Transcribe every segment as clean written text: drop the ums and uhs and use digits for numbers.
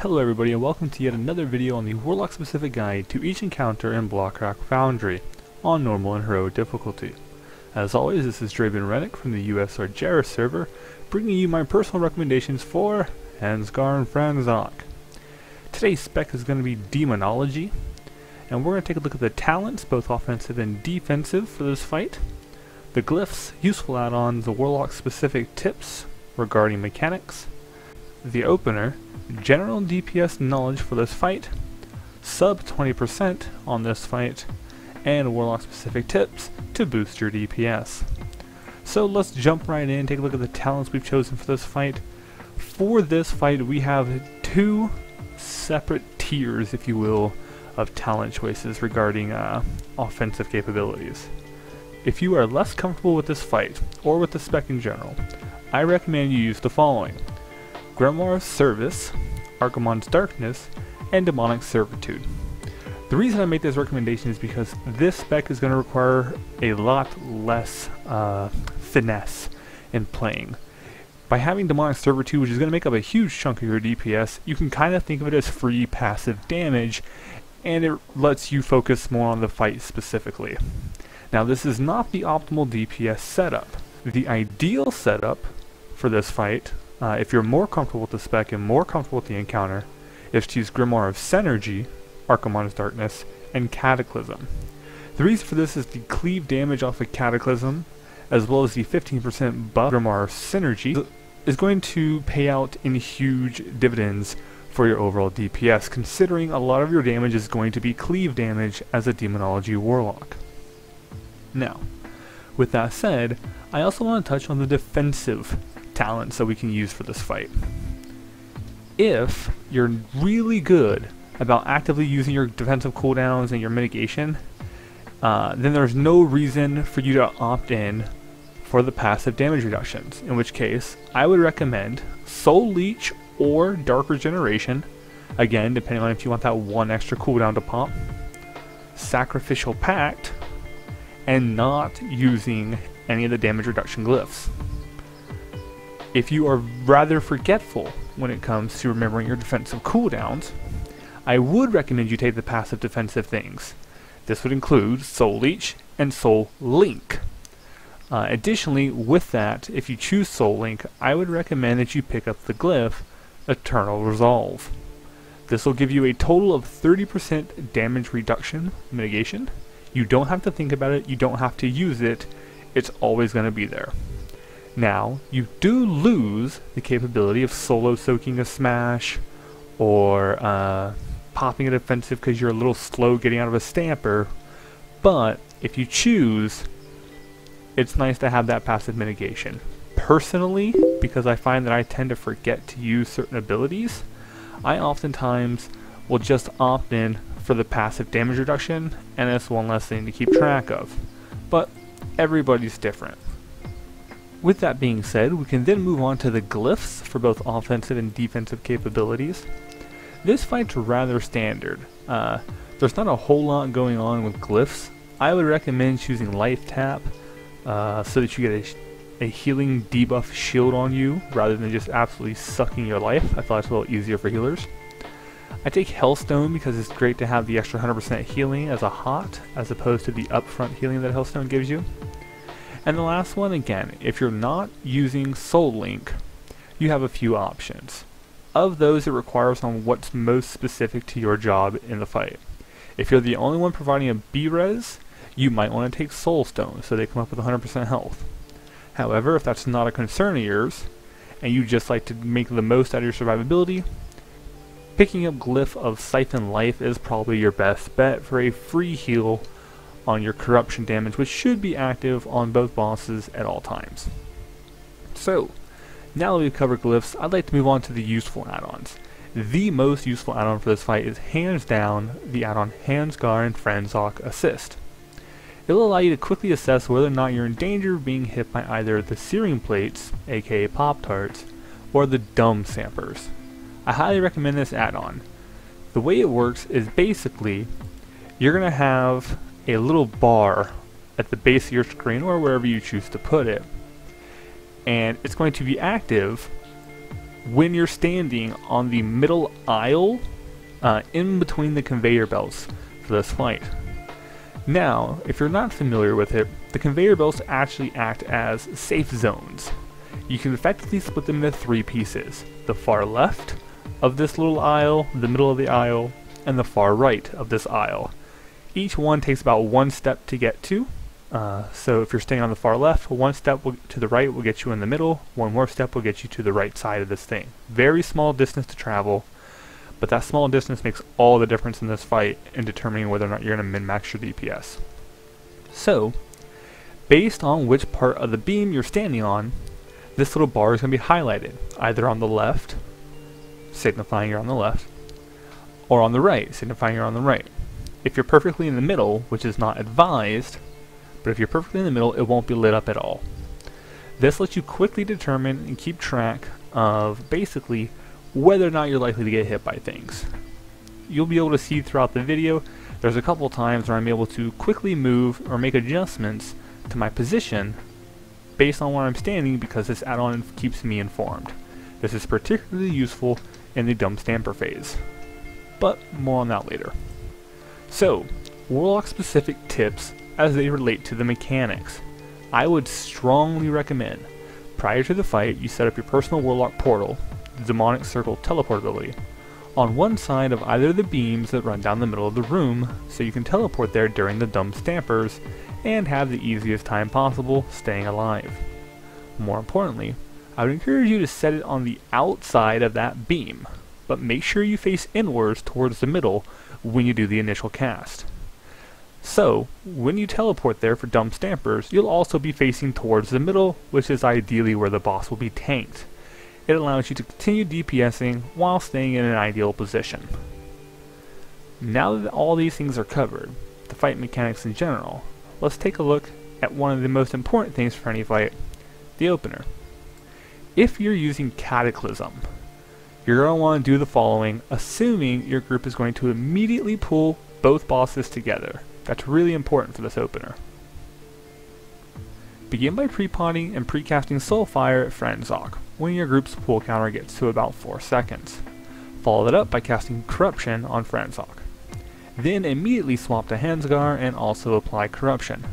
Hello everybody and welcome to yet another video on the Warlock specific guide to each encounter in Blackrock Foundry on normal and heroic difficulty. As always, this is Draven Rennick from the US Argera server, bringing you my personal recommendations for Hans'gar and Franzok. Today's spec is going to be Demonology, and we're going to take a look at the talents, both offensive and defensive, for this fight, the Glyphs, useful add-ons, the Warlock specific tips regarding mechanics, the opener, general DPS knowledge for this fight, sub 20% on this fight, and Warlock specific tips to boost your DPS. So let's jump right in and take a look at the talents we've chosen for this fight. For this fight we have two separate tiers, if you will, of talent choices regarding offensive capabilities. If you are less comfortable with this fight, or with the spec in general, I recommend you use the following: Grimoire of Service, Archimonde's Darkness, and Demonic Servitude. The reason I make this recommendation is because this spec is going to require a lot less finesse in playing. By having Demonic Servitude, which is going to make up a huge chunk of your DPS, you can kind of think of it as free passive damage, and it lets you focus more on the fight specifically. Now, this is not the optimal DPS setup. The ideal setup for this fight, if you're more comfortable with the spec and more comfortable with the encounter, is to use Grimoire of Synergy, Archimonde's Darkness, and Cataclysm. The reason for this is the cleave damage off of Cataclysm, as well as the 15% buff Grimoire of Synergy, is going to pay out in huge dividends for your overall DPS, considering a lot of your damage is going to be cleave damage as a Demonology Warlock. Now, with that said, I also want to touch on the defensive talents that we can use for this fight. If you're really good about actively using your defensive cooldowns and your mitigation, then there's no reason for you to opt in for the passive damage reductions, in which case I would recommend Soul Leech or Dark Regeneration, again depending on if you want that one extra cooldown to pop, Sacrificial Pact, and not using any of the damage reduction glyphs. If you are rather forgetful when it comes to remembering your defensive cooldowns, I would recommend you take the passive defensive things. This would include Soul Leech and Soul Link. Additionally, with that, if you choose Soul Link, I would recommend that you pick up the glyph Eternal Resolve. This will give you a total of 30% damage reduction mitigation. You don't have to think about it, you don't have to use it, it's always going to be there. Now, you do lose the capability of solo soaking a smash, or popping a defensive because you're a little slow getting out of a stamper, but if you choose, it's nice to have that passive mitigation. Personally, because I find that I tend to forget to use certain abilities, I oftentimes will just opt in for the passive damage reduction, and it's one less thing to keep track of. But everybody's different. With that being said, we can then move on to the glyphs for both offensive and defensive capabilities. This fight's rather standard. There's not a whole lot going on with glyphs. I would recommend choosing Life Tap so that you get a healing debuff shield on you rather than just absolutely sucking your life. I thought it's a little easier for healers. I take Hellstone because it's great to have the extra 100% healing as a hot, as opposed to the upfront healing that Hellstone gives you. And the last one, again, if you're not using Soul Link, you have a few options. Of those, it requires on what's most specific to your job in the fight. If you're the only one providing a B-Res, you might want to take Soul Stone so they come up with 100% health. However, if that's not a concern of yours, and you just like to make the most out of your survivability, picking up Glyph of Siphon Life is probably your best bet for a free heal on your corruption damage, which should be active on both bosses at all times. So, now that we've covered glyphs, I'd like to move on to the useful add-ons. The most useful add-on for this fight is hands down the add-on Hans'gar and Franzok Assist. It will allow you to quickly assess whether or not you're in danger of being hit by either the Searing Plates, aka Pop-Tarts, or the Dumb Sampers. I highly recommend this add-on. The way it works is basically, you're going to have a little bar at the base of your screen or wherever you choose to put it, and it's going to be active when you're standing on the middle aisle in between the conveyor belts for this fight. Now, if you're not familiar with it, the conveyor belts actually act as safe zones. You can effectively split them into 3 pieces: the far left of this little aisle, the middle of the aisle, and the far right of this aisle. Each one takes about 1 step to get to. So if you're staying on the far left, 1 step to the right will get you in the middle, 1 more step will get you to the right side of this thing. Very small distance to travel, but that small distance makes all the difference in this fight in determining whether or not you're going to min-max your DPS. So, based on which part of the beam you're standing on, this little bar is going to be highlighted, either on the left, signifying you're on the left, or on the right, signifying you're on the right. If you're perfectly in the middle, which is not advised, but if you're perfectly in the middle, it won't be lit up at all. This lets you quickly determine and keep track of basically whether or not you're likely to get hit by things. You'll be able to see throughout the video, there's a couple times where I'm able to quickly move or make adjustments to my position based on where I'm standing because this add-on keeps me informed. This is particularly useful in the dumb stamper phase, but more on that later. So, Warlock specific tips as they relate to the mechanics. I would strongly recommend, prior to the fight, you set up your personal Warlock portal, the demonic circle teleportability, on one side of either of the beams that run down the middle of the room, so you can teleport there during the dumb stampers and have the easiest time possible staying alive. More importantly, I would encourage you to set it on the outside of that beam, but make sure you face inwards towards the middle when you do the initial cast. So, when you teleport there for dumb stampers, you'll also be facing towards the middle, which is ideally where the boss will be tanked. It allows you to continue DPSing while staying in an ideal position. Now that all these things are covered, the fight mechanics in general, let's take a look at one of the most important things for any fight, the opener. If you're using Cataclysm, you're going to want to do the following, assuming your group is going to immediately pull both bosses together. That's really important for this opener. Begin by pre-potting and pre-casting Soulfire at Franzok when your group's pull counter gets to about 4 seconds. Follow that up by casting Corruption on Franzok. Then immediately swap to Hans'gar and also apply Corruption.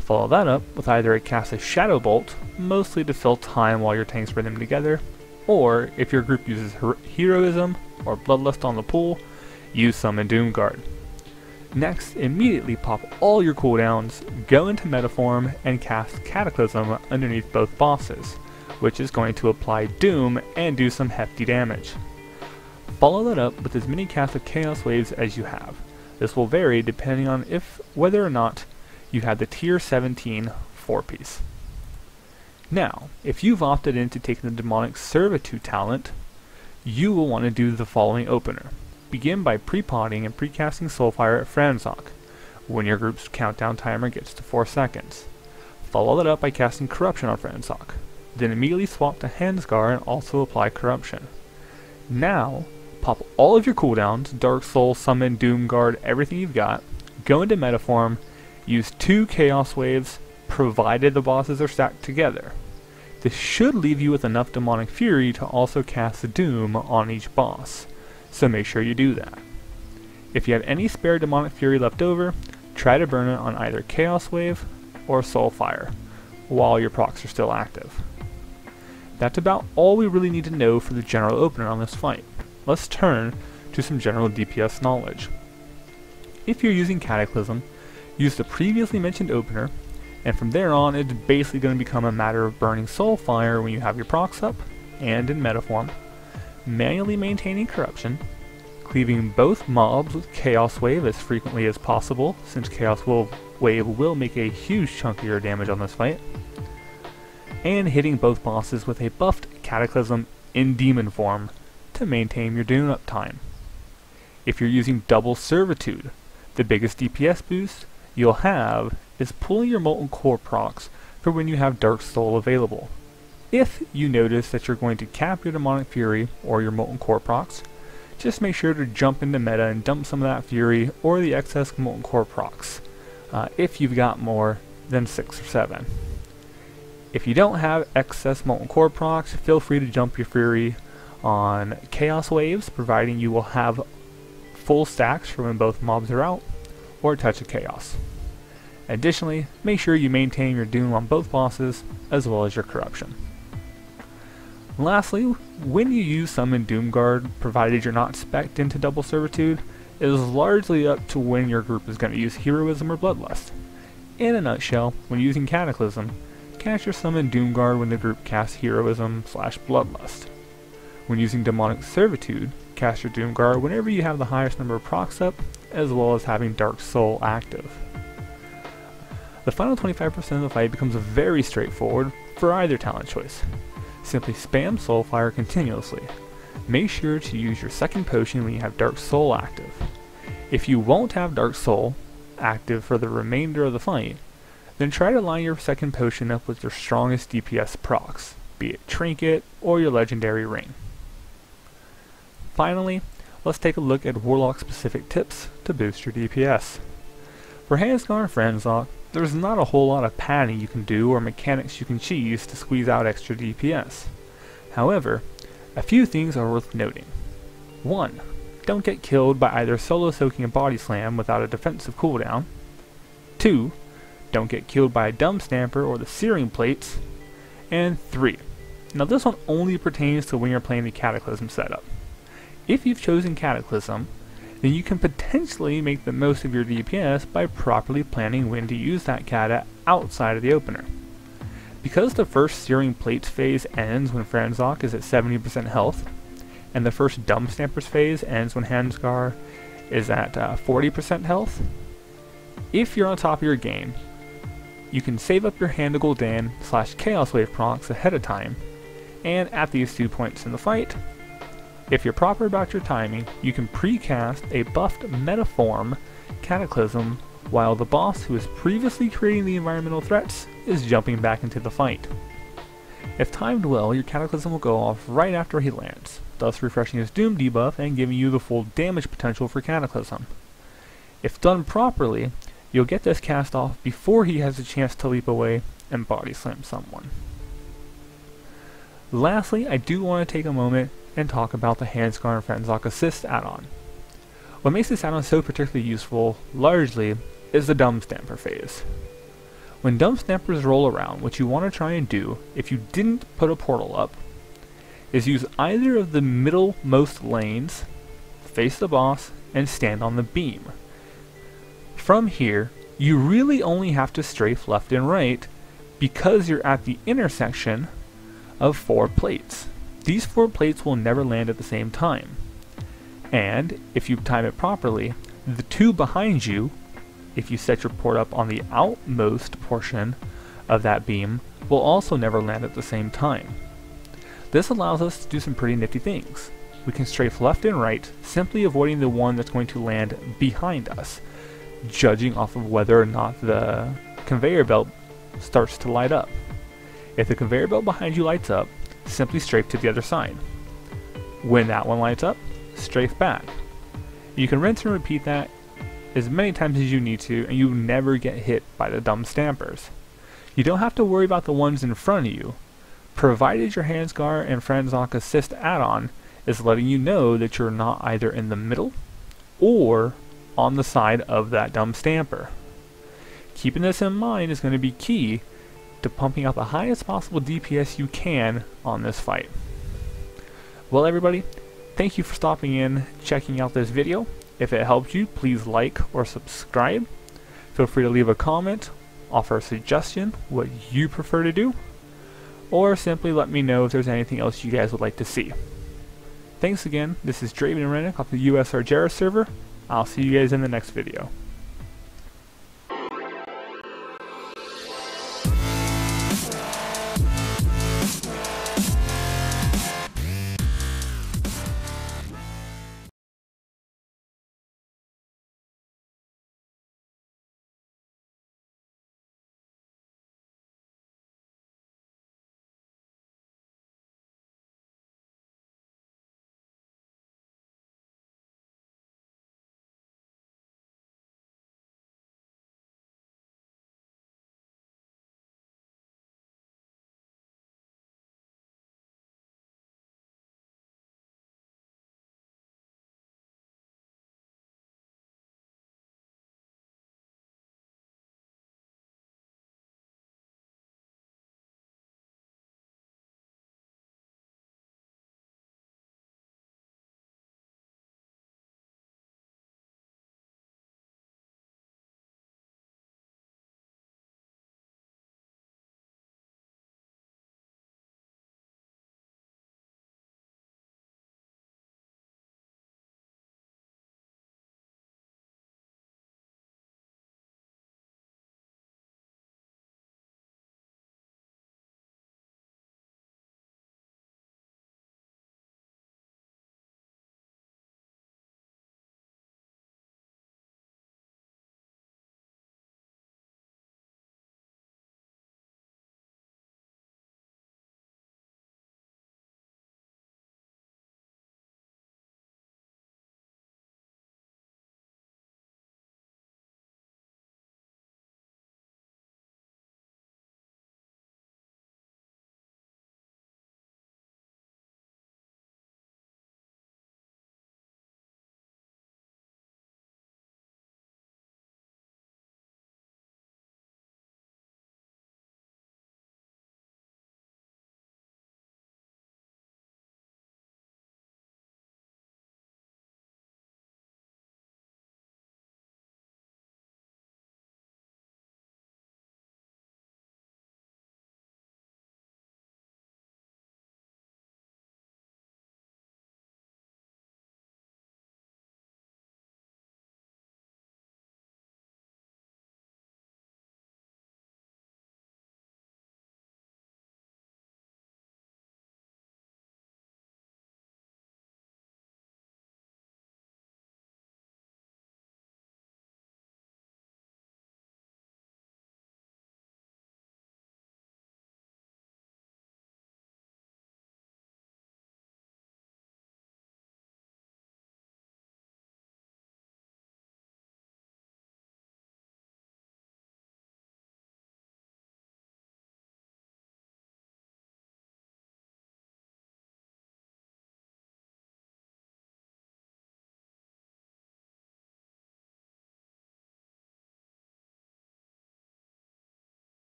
Follow that up with either a cast of Shadow Bolt, mostly to fill time while your tanks bring them together, or if your group uses Heroism or Bloodlust on the pull, use Summon Doomguard. Next, immediately pop all your cooldowns, go into Metaform, and cast Cataclysm underneath both bosses, which is going to apply Doom and do some hefty damage. Follow that up with as many casts of Chaos Waves as you have. This will vary depending on whether or not you have the tier 17 4-piece. Now, if you've opted into taking the Demonic Servitude talent, you will want to do the following opener. Begin by pre-potting and pre-casting Soulfire at Franzok when your group's countdown timer gets to 4 seconds. Follow that up by casting Corruption on Franzok. Then immediately swap to Hans'gar and also apply Corruption. Now, pop all of your cooldowns, Dark Soul, Summon, Doomguard, everything you've got, go into Metaform, use 2 Chaos Waves, provided the bosses are stacked together. This should leave you with enough Demonic Fury to also cast the Doom on each boss, so make sure you do that. If you have any spare Demonic Fury left over, try to burn it on either Chaos Wave or Soulfire, while your procs are still active. That's about all we really need to know for the general opener on this fight. Let's turn to some general DPS knowledge. If you're using Cataclysm, use the previously mentioned opener, and from there on it's basically going to become a matter of burning Soulfire when you have your procs up, and in Metaform, manually maintaining Corruption, cleaving both mobs with Chaos Wave as frequently as possible, since Chaos Wave will make a huge chunk of your damage on this fight, and hitting both bosses with a buffed Cataclysm in demon form to maintain your Doom uptime. If you're using Double Servitude, the biggest DPS boost you'll have is pulling your Molten Core procs for when you have Dark Soul available. If you notice that you're going to cap your Demonic Fury or your Molten Core procs, just make sure to jump into meta and dump some of that Fury or the excess Molten Core procs, if you've got more than 6 or 7. If you don't have excess Molten Core procs, feel free to jump your Fury on Chaos Waves, providing you will have full stacks for when both mobs are out, or a touch of Chaos. Additionally, make sure you maintain your Doom on both bosses, as well as your Corruption. Lastly, when you use Summon Doomguard, provided you're not spec'd into Double Servitude, it is largely up to when your group is going to use Heroism or Bloodlust. In a nutshell, when using Cataclysm, cast your Summon Doomguard when the group casts Heroism/Bloodlust. When using Demonic Servitude, cast your Doomguard whenever you have the highest number of procs up, as well as having Dark Soul active. The final 25% of the fight becomes very straightforward for either talent choice. Simply spam Soulfire continuously. Make sure to use your second potion when you have Dark Soul active. If you won't have Dark Soul active for the remainder of the fight, then try to line your second potion up with your strongest DPS procs, be it Trinket or your Legendary Ring. Finally, let's take a look at Warlock specific tips to boost your DPS. For Hans'gar and Franzok, there's not a whole lot of padding you can do or mechanics you can cheese to squeeze out extra DPS. However, a few things are worth noting. 1. Don't get killed by either solo soaking a body slam without a defensive cooldown. 2. Don't get killed by a dumb stamper or the searing plates. And 3. Now this one only pertains to when you're playing the Cataclysm setup. If you've chosen Cataclysm, then you can potentially make the most of your DPS by properly planning when to use that Cata outside of the opener. Because the first Searing Plates phase ends when Franzok is at 70% health, and the first Dumb Stampers phase ends when Hans'gar is at 40% health, if you're on top of your game, you can save up your Hand of Gul'dan/Chaos Wave procs ahead of time, and at these 2 points in the fight, if you're proper about your timing, you can pre-cast a buffed Metaform Cataclysm while the boss who is previously creating the environmental threats is jumping back into the fight. If timed well, your Cataclysm will go off right after he lands, thus refreshing his Doom debuff and giving you the full damage potential for Cataclysm. If done properly, you'll get this cast off before he has a chance to leap away and body slam someone. Lastly, I do want to take a moment and talk about the Hans'gar and Franzok Assist add-on. What makes this add-on so particularly useful, largely, is the Dumb Stamper phase. When Dumb Stampers roll around, what you want to try and do, if you didn't put a portal up, is use either of the middlemost lanes, face the boss, and stand on the beam. From here, you really only have to strafe left and right because you're at the intersection of 4 plates. These 4 plates will never land at the same time. And, if you time it properly, the 2 behind you, if you set your port up on the outmost portion of that beam, will also never land at the same time. This allows us to do some pretty nifty things. We can strafe left and right, simply avoiding the one that's going to land behind us, judging off of whether or not the conveyor belt starts to light up. If the conveyor belt behind you lights up, simply strafe to the other side. When that one lights up, strafe back. You can rinse and repeat that as many times as you need to, and you never get hit by the Dumb Stampers. You don't have to worry about the ones in front of you, provided your Hans'gar and Franzok Assist add-on is letting you know that you're not either in the middle or on the side of that Dumb Stamper. Keeping this in mind is going to be key to pumping out the highest possible DPS you can on this fight. Well everybody, thank you for stopping in, checking out this video. If it helped you, please like or subscribe. Feel free to leave a comment, offer a suggestion, what you prefer to do, or simply let me know if there's anything else you guys would like to see. Thanks again, this is Draven Rennick off the USR Jera server. I'll see you guys in the next video.